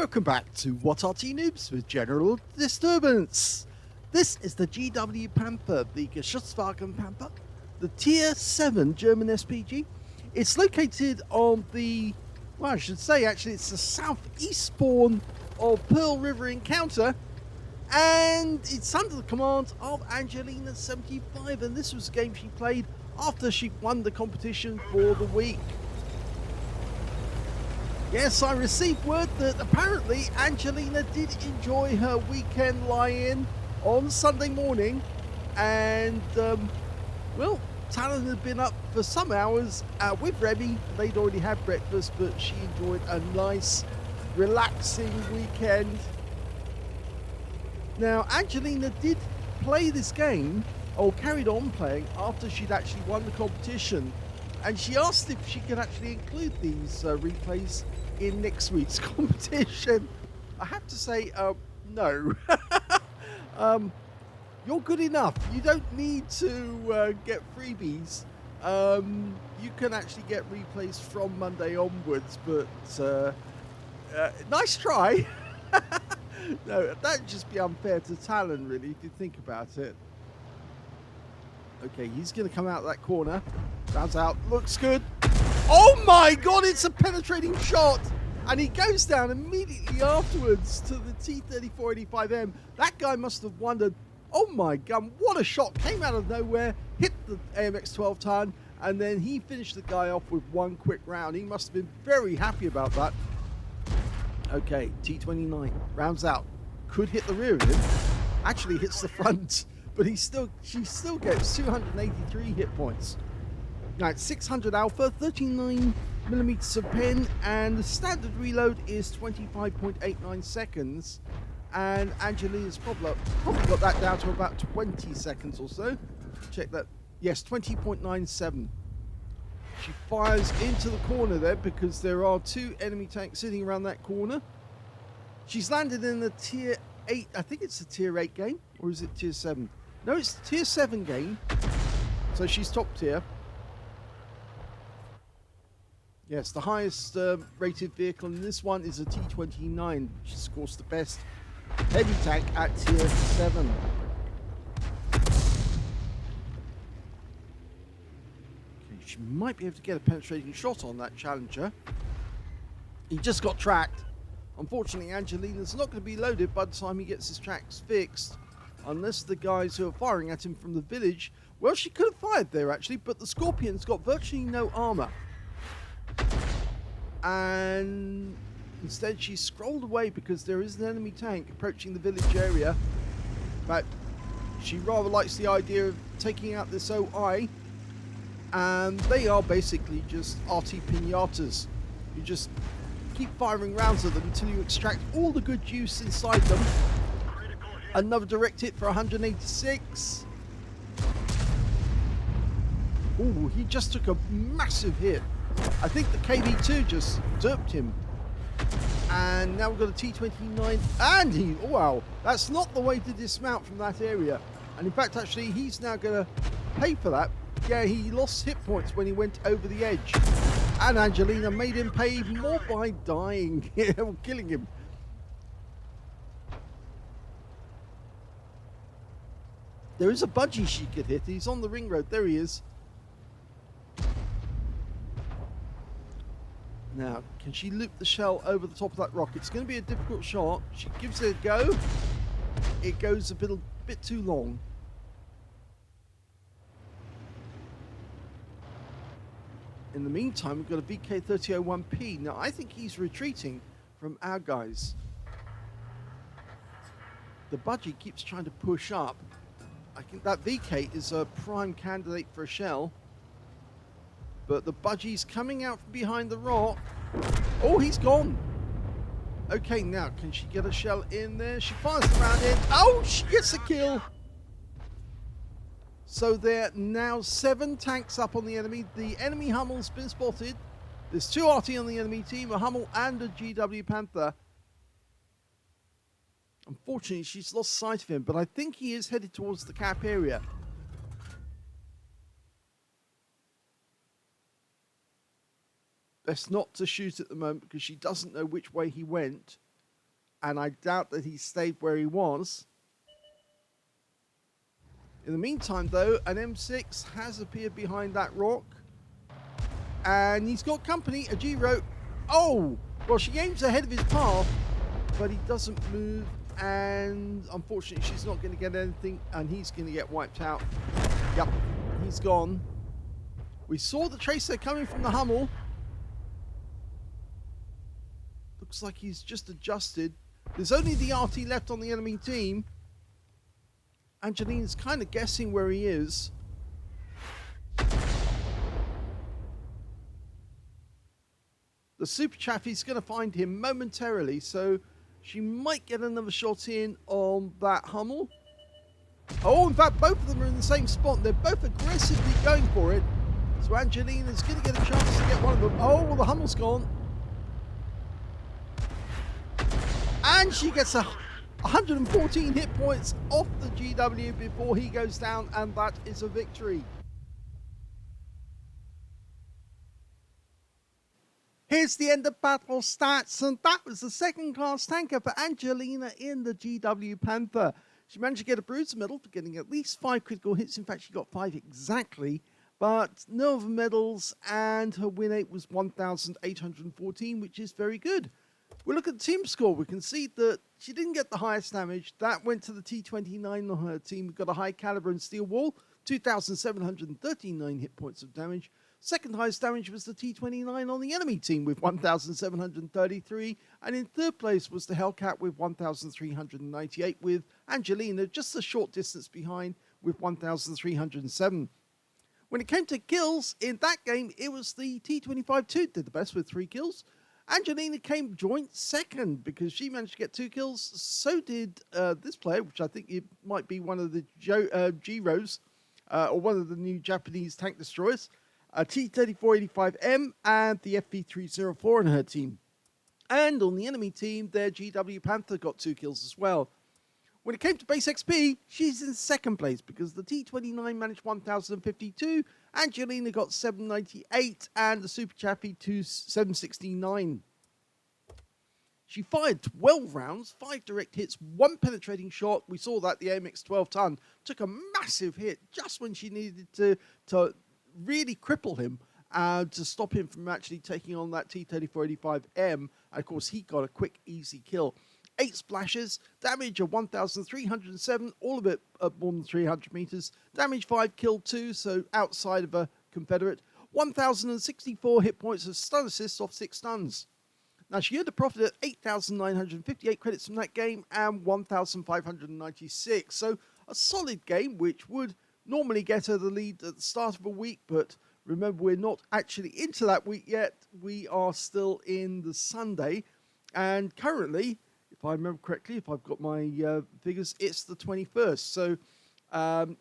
Welcome back to What Arty Noobs with General Disturbance. This is the GW Panther, the GW Panther, the Tier 7 German SPG. It's located on the, well, I should say actually it's the southeast spawn of Pearl River Encounter, and it's under the command of Angelina75, and this was a game she played after she won the competition for the week. Yes, I received word that apparently Angelina did enjoy her weekend lie-in on Sunday morning, and well, Talon had been up for some hours with Remy. They'd already had breakfast, but she enjoyed a nice, relaxing weekend. Now, Angelina did play this game, or carried on playing, after she'd actually won the competition, and she asked if she could actually include these replays in next week's competition. I have to say, no. You're good enough. You don't need to get freebies. You can actually get replays from Monday onwards, but nice try. No, that'd just be unfair to Talon, really, if you think about it. Okay, he's going to come out of that corner. Rounds out. Looks good. Oh my god, it's a penetrating shot! And he goes down immediately afterwards to the T-3485M. That guy must have wondered, oh my god, what a shot. Came out of nowhere, hit the AMX 12 ton, and then he finished the guy off with one quick round. He must have been very happy about that. Okay, T-29 rounds out. Could hit the rear of him. Actually hits the front, but she still gets 283 hit points. Now it's 600 alpha, 39mm of pen, and the standard reload is 25.89 seconds. And Angelina's probably got that down to about 20 seconds or so. Check that. Yes, 20.97. She fires into the corner there because there are two enemy tanks sitting around that corner. She's landed in the tier 8. I think it's a tier 8 game, or is it tier 7? No, it's the tier 7 game. So she's top tier. Yes, the highest rated vehicle in this one is a T-29, which is of course the best heavy tank at tier 7. Okay, she might be able to get a penetrating shot on that Challenger. He just got tracked. Unfortunately, Angelina's not going to be loaded by the time he gets his tracks fixed, unless the guys who are firing at him from the village, well, she could have fired there actually, but the Scorpion's got virtually no armor. And instead she scrolled away because there is an enemy tank approaching the village area. But she rather likes the idea of taking out this OI, and they are basically just Arty pinatas. You just keep firing rounds at them until you extract all the good juice inside them. Another direct hit for 186. Oh, he just took a massive hit. I think the KV2 just derped him. And now we've got a T-29, and he, oh wow, that's not the way to dismount from that area. And in fact, actually, he's now going to pay for that. Yeah, he lost hit points when he went over the edge. And Angelina made him pay even more by dying, or killing him. There is a budgie she could hit. He's on the ring road. There he is. Now, can she loop the shell over the top of that rock? It's going to be a difficult shot. She gives it a go. It goes a bit too long. In the meantime, we've got a VK3001P. Now, I think he's retreating from our guys. The budgie keeps trying to push up. I think that VK is a prime candidate for a shell. But the budgie's coming out from behind the rock. Oh, he's gone. Okay, now, can she get a shell in there? She fires the round in. Oh, she gets a kill. So there are now 7 tanks up on the enemy. The enemy Hummel's been spotted. There's 2 Arty on the enemy team, a Hummel and a GW Panther. Unfortunately, she's lost sight of him, but I think he is headed towards the cap area. Best not to shoot at the moment because she doesn't know which way he went. and I doubt that he stayed where he was. In the meantime, though, an M6 has appeared behind that rock, and he's got company, a G-Ro. Oh, well, she aims ahead of his path, but he doesn't move, and unfortunately, she's not going to get anything, and he's going to get wiped out. Yep, he's gone. We saw the tracer coming from the Hummel. Looks like he's just adjusted. There's only the Arty left on the enemy team. Angelina's kind of guessing where he is. The Super Chaffee's going to find him momentarily, so she might get another shot in on that Hummel. Oh, in fact, both of them are in the same spot. They're both aggressively going for it. So Angelina's going to get a chance to get one of them. Oh, well, the Hummel's gone. And she gets 114 hit points off the GW before he goes down, and that is a victory. Here's the end of battle stats, and that was the second class tanker for Angelina in the GW Panther. She managed to get a bruiser medal for getting at least 5 critical hits. In fact, she got 5 exactly, but no other medals, and her win rate was 1,814, which is very good. We look at the team score. We can see that she didn't get the highest damage. That went to the T29 on her team. We got a high caliber and steel wall, 2,739 hit points of damage. Second highest damage was the T29 on the enemy team with 1,733. And in third place was the Hellcat with 1,398, with Angelina just a short distance behind with 1,307. When it came to kills in that game, it was the T25-2 did the best with 3 kills. Angelina came joint second because she managed to get 2 kills. So did this player, which I think it might be one of the G-Ros, or one of the new Japanese tank destroyers, T-3485M and the FV304 on her team. And on the enemy team, their GW Panther got 2 kills as well. When it came to base XP, she's in second place because the T29 managed 1,052, Angelina got 798, and the Super Chaffee 769. She fired 12 rounds, 5 direct hits, 1 penetrating shot. We saw that the AMX 12-ton took a massive hit just when she needed to really cripple him to stop him from actually taking on that T-3485M. And of course, he got a quick, easy kill. 8 splashes, damage of 1,307, all of it at more than 300 meters. Damage 5, kill 2, so outside of a Confederate. 1,064 hit points of stun assists off 6 stuns. Now, she earned a profit at 8,958 credits from that game and 1,596. So, a solid game, which would normally get her the lead at the start of a week, but remember, we're not actually into that week yet. We are still in the Sunday, and currently, if I remember correctly, if I've got my figures, it's the 21st. So,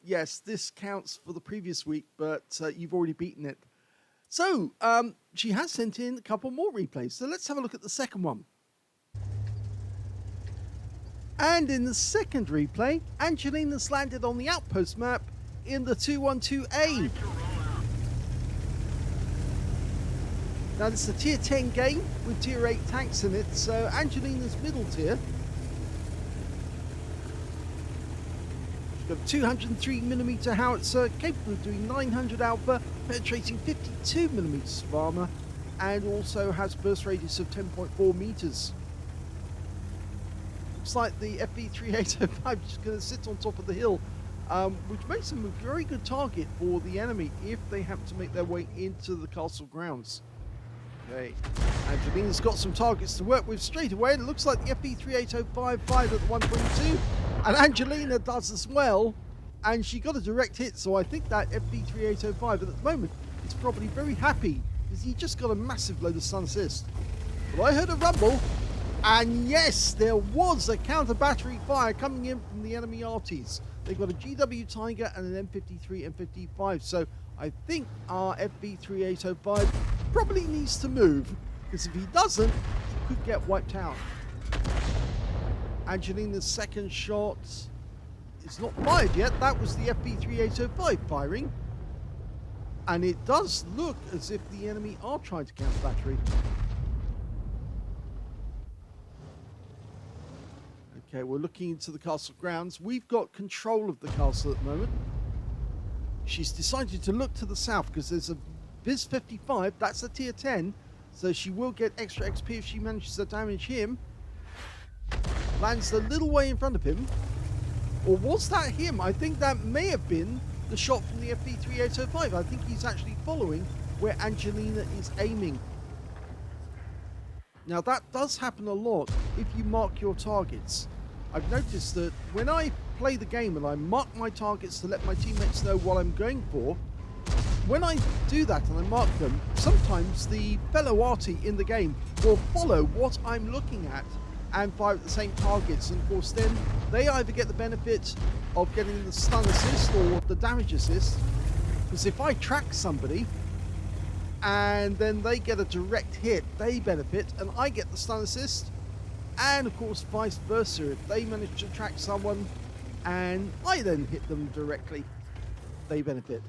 yes, this counts for the previous week, but you've already beaten it. So, she has sent in a couple more replays. So, let's have a look at the second one. And in the second replay, Angelina's landed on the Outpost map in the 212A. Now, this is a tier 10 game with tier 8 tanks in it, so Angelina's middle tier. She's got a 203mm howitzer, capable of doing 900 alpha, penetrating 52mm of armor, and also has burst radius of 10.4 meters. Looks like the FV3805 is going to sit on top of the hill, which makes them a very good target for the enemy if they have to make their way into the castle grounds. Okay, Angelina's got some targets to work with straight away. It looks like the FV3805 fired at the 122, and Angelina does as well, and she got a direct hit, so I think that FV3805 at the moment is probably very happy because he just got a massive load of stun assist. But I heard a rumble, and yes, there was a counter battery fire coming in from the enemy Arties. They've got a GW Tiger and an M53 and 55, so I think our FV3805 probably needs to move, because if he doesn't, he could get wiped out. Angelina's second shot is not fired yet. That was the FV3805 firing. And it does look as if the enemy are trying to counter battery. Okay, we're looking into the castle grounds. We've got control of the castle at the moment. She's decided to look to the south because there's a Viz 55, that's a tier 10, so she will get extra XP if she manages to damage him. Lands a little way in front of him. Or was that him? I think that may have been the shot from the FV3805. I think he's actually following where Angelina is aiming. Now that does happen a lot if you mark your targets. I've noticed that when I play the game and I mark my targets to let my teammates know what I'm going for, when I do that and I mark them, sometimes the fellow Arty in the game will follow what I'm looking at and fire at the same targets, and of course then they either get the benefit of getting the stun assist or the damage assist, because if I track somebody and then they get a direct hit, they benefit and I get the stun assist, and of course vice versa. If they manage to track someone and I then hit them directly, they benefit.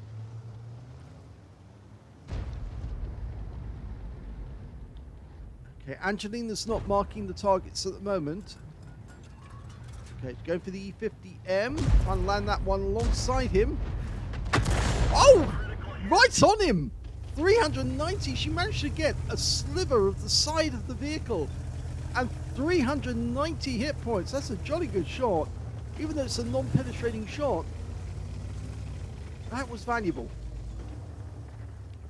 Okay, Angelina's not marking the targets at the moment. Okay, going for the E50M. Trying to land that one alongside him. Oh! Right on him! 390. She managed to get a sliver of the side of the vehicle. And 390 hit points. That's a jolly good shot. Even though it's a non-penetrating shot. That was valuable.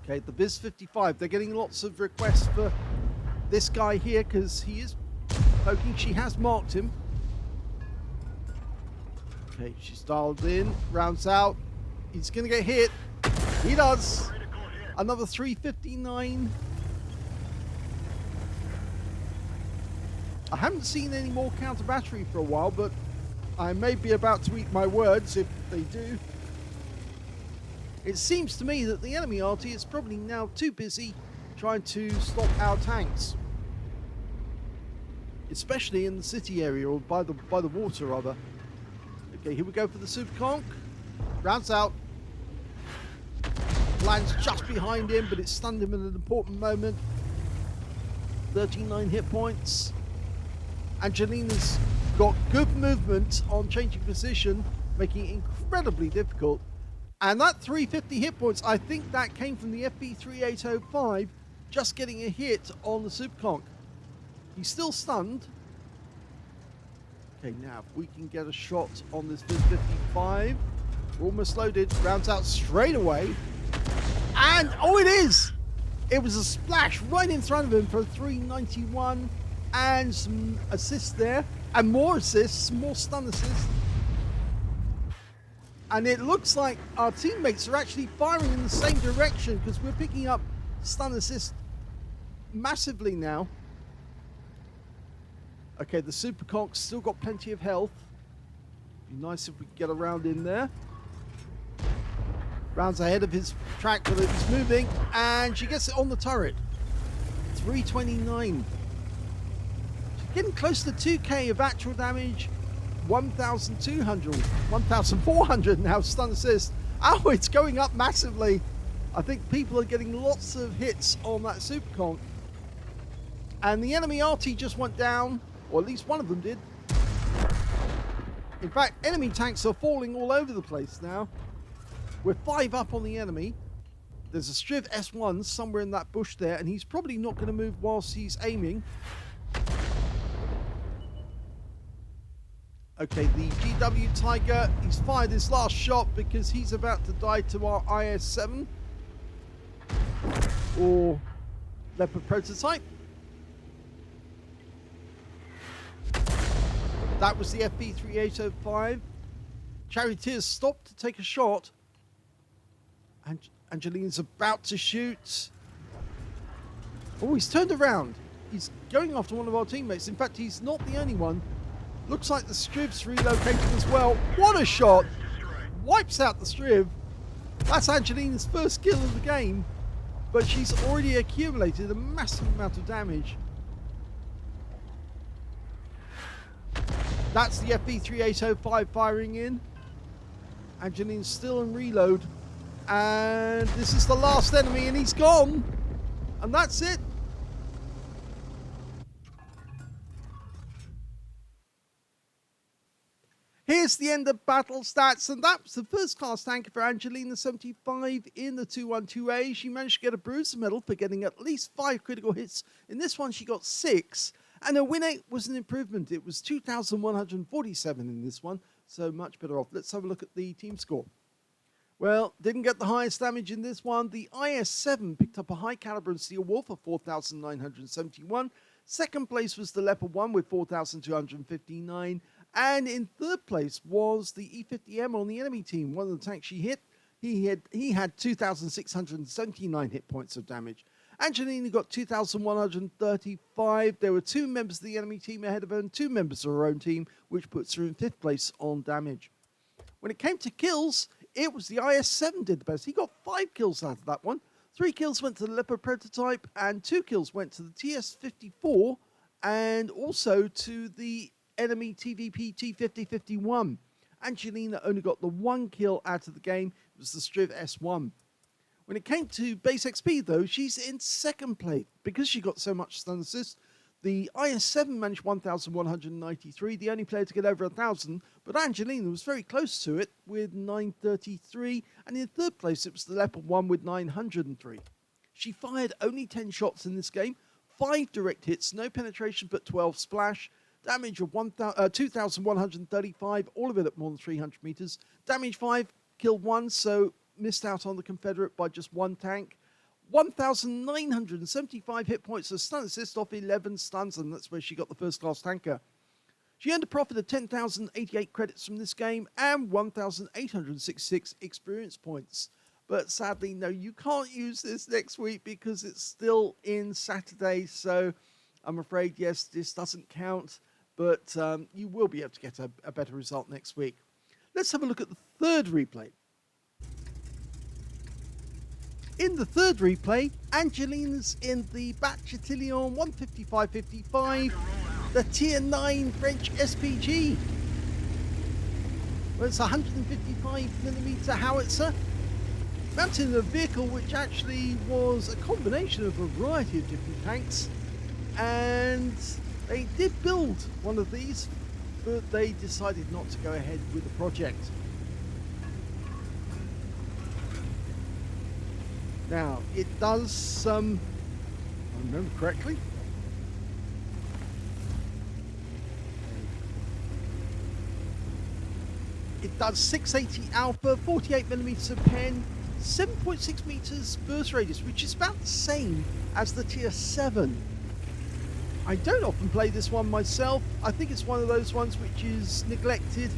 Okay, the Viz 55. They're getting lots of requests for this guy here because he is poking. She has marked him. Okay, she's dialed in, rounds out. He's going to get hit. He does. Another 359. I haven't seen any more counter battery for a while, but I may be about to eat my words if they do. It seems to me that the enemy Arty is probably now too busy trying to stop our tanks, especially in the city area, or by the water rather. Okay, here we go for the super conk. Rounds out. Lands just behind him, but it stunned him at an important moment. 39 hit points. Angelina's got good movement on changing position, making it incredibly difficult. And that 350 hit points, I think that came from the FV3805 just getting a hit on the super conk. He's still stunned. Okay, now if we can get a shot on this Viz 55. We're almost loaded. Rounds out straight away. And, oh, it is! It was a splash right in front of him for a 391. And some assists there. And more assists, more stun assists. And it looks like our teammates are actually firing in the same direction because we're picking up stun assist massively now. Okay, the super conk's still got plenty of health. Be nice if we could get around in there. Rounds ahead of his track, but he's moving, and she gets it on the turret. 329. She's getting close to 2k of actual damage. 1,200, 1,400 now stun assist. Oh, it's going up massively. I think people are getting lots of hits on that super conk. And the enemy Arty just went down, or at least one of them did. In fact, enemy tanks are falling all over the place now. We're 5 up on the enemy. There's a Striv S1 somewhere in that bush there, and he's probably not going to move whilst he's aiming. Okay, the GW Tiger, he's fired his last shot because he's about to die to our IS-7 or Leopard prototype. That was the FV3805. Charioteers stopped to take a shot. And Angelina's about to shoot. Oh, he's turned around. He's going after one of our teammates. In fact, he's not the only one. Looks like the Striv's relocated as well. What a shot! Wipes out the Striv. That's Angelina's first kill of the game. But she's already accumulated a massive amount of damage. That's the FV3805 firing in. Angelina's still in reload. And this is the last enemy, and he's gone. And that's it. is the end of battle stats, and that was the first class tanker for Angelina75 in the 212A. She managed to get a bruiser medal for getting at least 5 critical hits. In this one, she got 6, and her win rate was an improvement. It was 2,147 in this one, so much better off. Let's have a look at the team score. Well, didn't get the highest damage in this one. The IS-7 picked up a high caliber and steel wolf of 4,971. Second place was the Leopard 1 with 4,259. And in third place was the E50M on the enemy team. One of the tanks she hit, he had 2,679 hit points of damage. Angelina got 2,135. There were 2 members of the enemy team ahead of her and 2 members of her own team, which puts her in 5th place on damage. When it came to kills, it was the IS-7 did the best. He got 5 kills out of that one. 3 kills went to the Leopard prototype, and 2 kills went to the TS-54 and also to the enemy TVP T5051. Angelina only got the 1 kill out of the game. It was the Striv S1. When it came to base XP, though, she's in 2nd place because she got so much stun assist. The IS-7 managed 1,193, the only player to get over 1,000, but Angelina was very close to it with 933, and in 3rd place it was the Leopard 1 with 903. She fired only 10 shots in this game, 5 direct hits, no penetration but 12 splash, damage of 2,135, all of it at more than 300 meters, damage 5, killed 1, so missed out on the Confederate by just 1 tank. 1,975 hit points of stun assist off 11 stuns, and that's where she got the first class tanker. She earned a profit of 10,088 credits from this game and 1,866 experience points. But sadly, no, you can't use this next week because it's still in Saturday, so I'm afraid, yes, this doesn't count, but you will be able to get a better result next week. Let's have a look at the 3rd replay. In the 3rd replay, Angelina's in the Bat Châtillon 155-55, the Tier 9 French SPG. Well, it's a 155mm howitzer, mounted in a vehicle which actually was a combination of a variety of different tanks, and they did build one of these, but they decided not to go ahead with the project. Now, it does, if I remember correctly, it does 680 alpha, 48mm of pen, 7.6 meters burst radius, which is about the same as the Tier 7. I don't often play this one myself. I think it's one of those ones which is neglected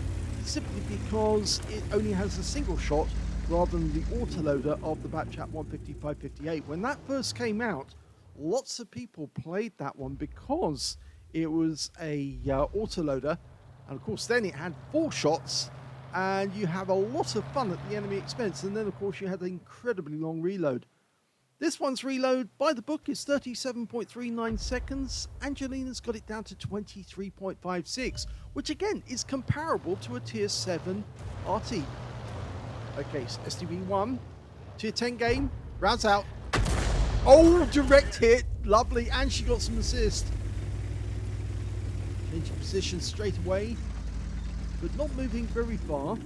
simply because it only has a single shot, rather than the autoloader of the Bat Chat 155-58. When that first came out, lots of people played that one because it was a autoloader, and of course then it had 4 shots, and you have a lot of fun at the enemy expense, and then of course you had an incredibly long reload. This one's reload by the book is 37.39 seconds. Angelina's got it down to 23.56, which again is comparable to a Tier 7 Arty. Okay, so STB1, Tier 10 game, rounds out. Oh, direct hit, lovely, and she got some assist. Changing position straight away, but not moving very far.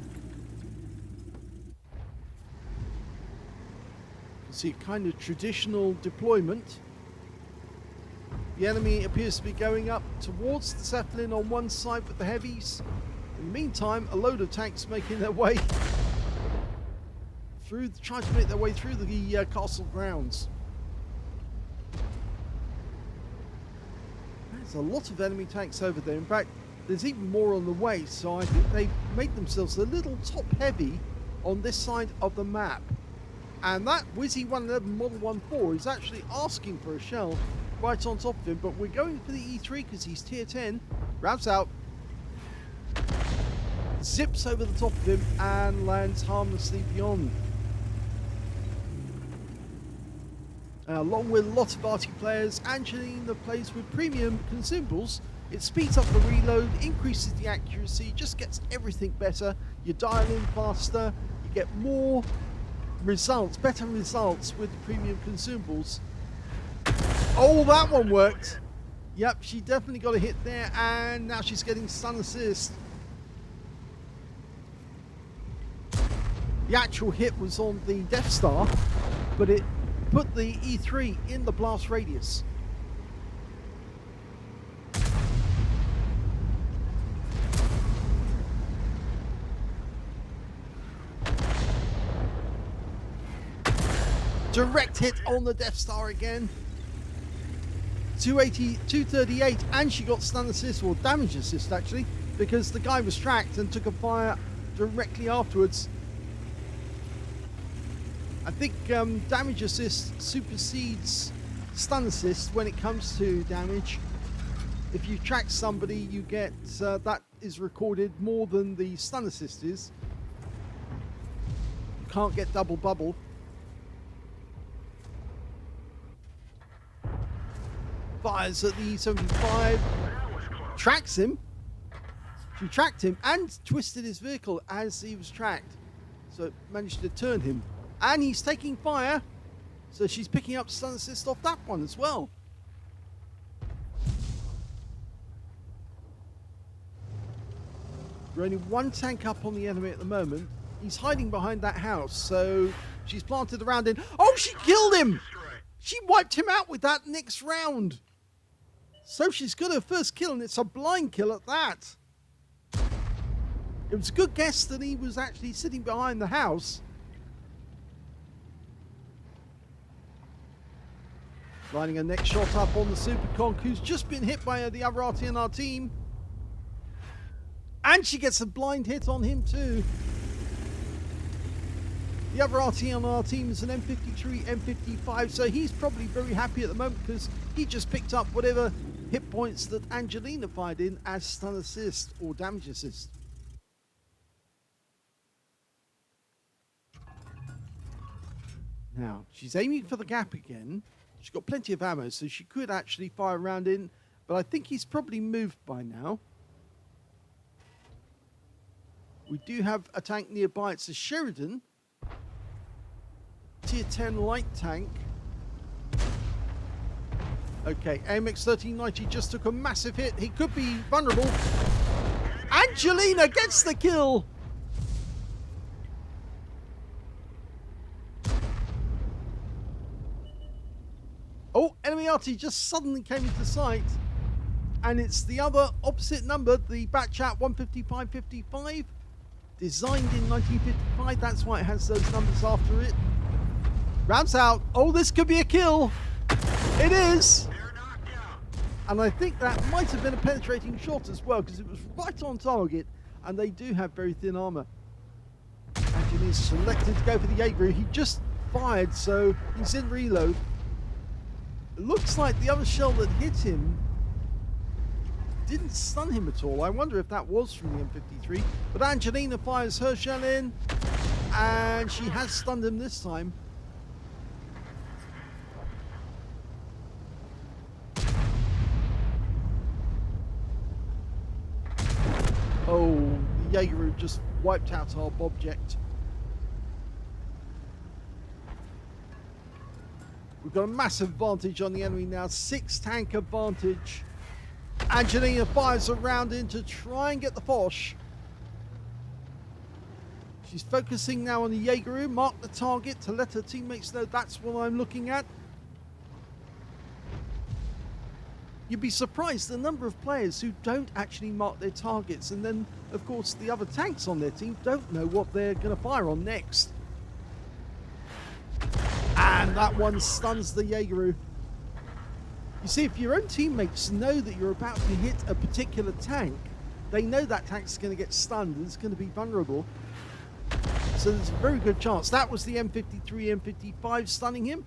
You see a kind of traditional deployment. The enemy appears to be going up towards the Zeppelin on one side with the heavies. In the meantime, a load of tanks making their way through, trying to make their way through the castle grounds. There's a lot of enemy tanks over there. In fact, there's even more on the way, so I think they've made themselves a little top heavy on this side of the map. And that Wizzy 111 Model 14 is actually asking for a shell right on top of him, but we're going for the E3 because he's Tier 10. Revs out, zips over the top of him and lands harmlessly beyond. Along with a lot of Arty players, Angelina plays with premium consumables. It speeds up the reload, increases the accuracy, just gets everything better. You dial in faster, you get more results, better results with the premium consumables. Oh, that one worked. Yep, she definitely got a hit there, and now she's getting stun assist. The actual hit was on the Death Star, but it put the E3 in the blast radius. Direct hit on the Death Star again. 280, 238, and she got stun assist, or damage assist actually, because the guy was tracked and took a fire directly afterwards. I think damage assist supersedes stun assist when it comes to damage. If you track somebody, you get that is recorded more than the stun assist is. You can't get double bubble. Fires at the E75, tracks him. She tracked him and twisted his vehicle as he was tracked, so it managed to turn him. And he's taking fire, so she's picking up stun assist off that one as well. We're only one tank up on the enemy at the moment. He's hiding behind that house, so she's planted around him. Oh, she killed him! She wiped him out with that next round. So she's got her first kill, and it's a blind kill at that. It was a good guess that he was actually sitting behind the house. Lining a next shot up on the Super Conk, who's just been hit by the other Arty in our team. And she gets a blind hit on him too. The other Arty on our team is an M53, M55, so he's probably very happy at the moment because he just picked up whatever hit points that Angelina fired in as stun assist or damage assist. Now, she's aiming for the gap again. She's got plenty of ammo, so she could actually fire a round in, but I think he's probably moved by now. We do have a tank nearby. It's a Sheridan. Tier 10 light tank. Okay, AMX 1390 just took a massive hit. He could be vulnerable. Angelina gets the kill. Oh, enemy Arty just suddenly came into sight. And it's the other opposite number, the Bat Chat 15555. Designed in 1955. That's why it has those numbers after it. Rounds out. Oh, this could be a kill. It is. And I think that might have been a penetrating shot as well, because it was right on target, and they do have very thin armor. Angelina's selected to go for the Jaeger. He just fired, so he's in reload. It looks like the other shell that hit him didn't stun him at all. I wonder if that was from the M53. But Angelina fires her shell in, and she has stunned him this time. Oh, the Jaeger just wiped out our object. We've got a massive advantage on the enemy now. 6 tank advantage. Angelina fires a round in to try and get the Foch. She's focusing now on the Jaeger. Mark the target to let her teammates know that's what I'm looking at. You'd be surprised the number of players who don't actually mark their targets, and then of course the other tanks on their team don't know what they're going to fire on next. And that one stuns the Jaeger. You see, if your own teammates know that you're about to hit a particular tank, they know that tank's going to get stunned and it's going to be vulnerable. So there's a very good chance. That was the M53, M55 stunning him.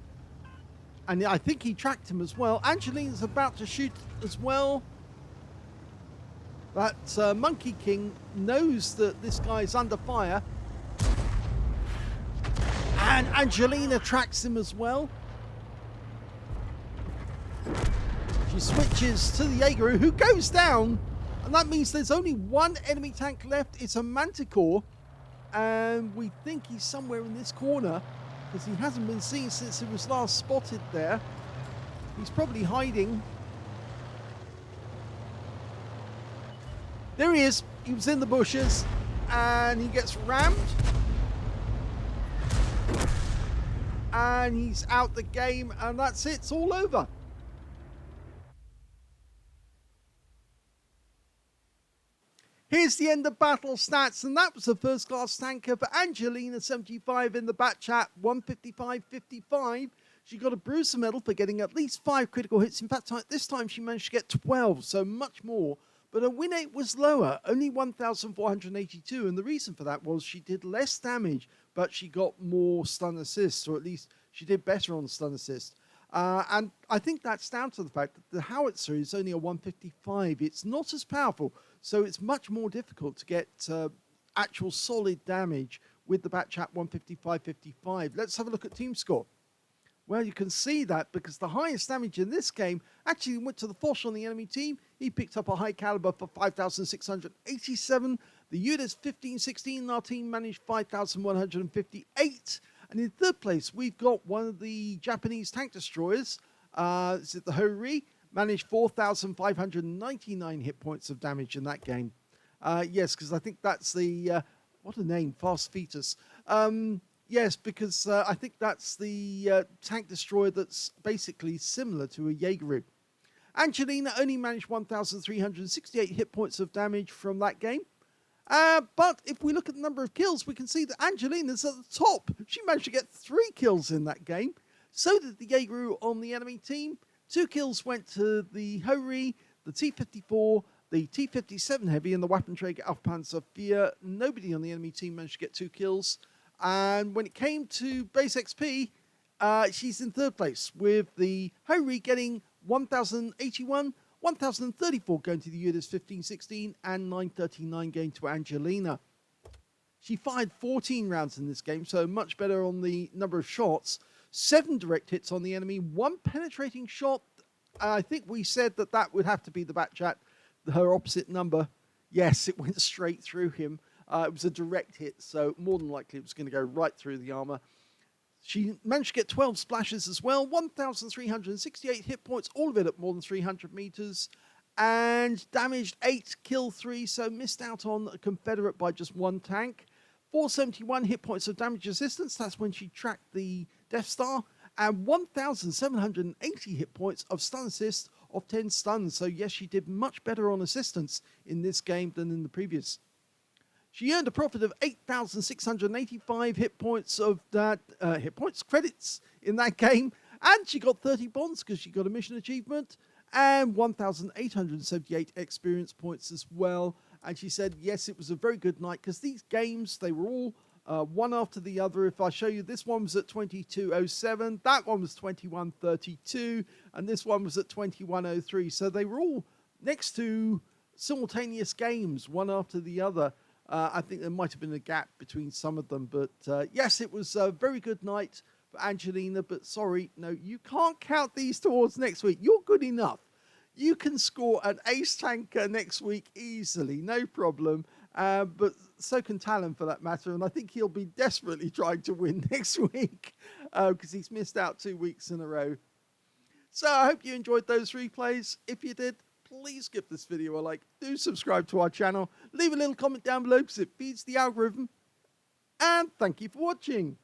And I think he tracked him as well. Angelina's about to shoot as well. That Monkey King knows that this guy's under fire. And Angelina tracks him as well. She switches to the Jaeger, who goes down. And that means there's only one enemy tank left. It's a Manticore. And we think he's somewhere in this corner, because he hasn't been seen since he was last spotted there. He's probably hiding. There he is. He was in the bushes, and he gets rammed. and he's out the game, and that's it. It's all over. Here's the end of battle stats, and that was the first class tanker for Angelina75 in the Bat Chat 155.55. She got a Bruiser medal for getting at least 5 critical hits. In fact, this time she managed to get 12, so much more. But her win rate was lower, only 1,482, and the reason for that was she did less damage, but she got more stun assists, or at least she did better on stun assist. And I think that's down to the fact that the howitzer is only a 155. It's not as powerful, so it's much more difficult to get actual solid damage with the Bat Chat 155.55. Let's have a look at team score. Well, you can see that because the highest damage in this game actually went to the Foch on the enemy team. He picked up a high caliber for 5,687. The units 1516, our team managed 5,158. And in third place, we've got one of the Japanese tank destroyers. Is it the Hori? Managed 4,599 hit points of damage in that game. Yes, because I think that's the, what a name, Fast Fetus. Yes, because I think that's the tank destroyer that's basically similar to a Jaegeru. Angelina only managed 1,368 hit points of damage from that game. But if we look at the number of kills, we can see that Angelina's at the top. She managed to get 3 kills in that game. So did the Jaegeru on the enemy team. 2 kills went to the Hori, the T-54, the T-57 Heavy, and the Waffenträger Aufpanzer 4. Nobody on the enemy team managed to get 2 kills. And when it came to base XP, she's in third place, with the Hori getting 1,081, 1,034 going to the Udis 1516, and 939 going to Angelina. She fired 14 rounds in this game, so much better on the number of shots. 7 direct hits on the enemy, 1 penetrating shot. I think we said that that would have to be the Bat Chat, her opposite number. Yes, it went straight through him. It was a direct hit, so more than likely it was going to go right through the armor. She managed to get 12 splashes as well, 1,368 hit points, all of it at more than 300 meters, and damaged 8, killed 3, so missed out on a Confederate by just 1 tank. 471 hit points of damage resistance, that's when she tracked the Death Star, and 1,780 hit points of stun assist of 10 stuns. So yes, she did much better on assistance in this game than in the previous. She earned a profit of 8,685 hit points of that credits in that game, and she got 30 bonds because she got a mission achievement, and 1,878 experience points as well. And she said, yes, it was a very good night because these games, they were all one after the other. If I show you, this one was at 22:07, that one was 21:32, and this one was at 21:03. So they were all next to simultaneous games, one after the other. I think there might have been a gap between some of them, but yes, it was a very good night for Angelina, but sorry, no, you can't count these towards next week. You're good enough. You can score an ace tanker next week easily, no problem, but so can Talon for that matter, and I think he'll be desperately trying to win next week because he's missed out 2 weeks in a row. So I hope you enjoyed those replays. If you did, please give this video a like, do subscribe to our channel, leave a little comment down below because it feeds the algorithm, and thank you for watching.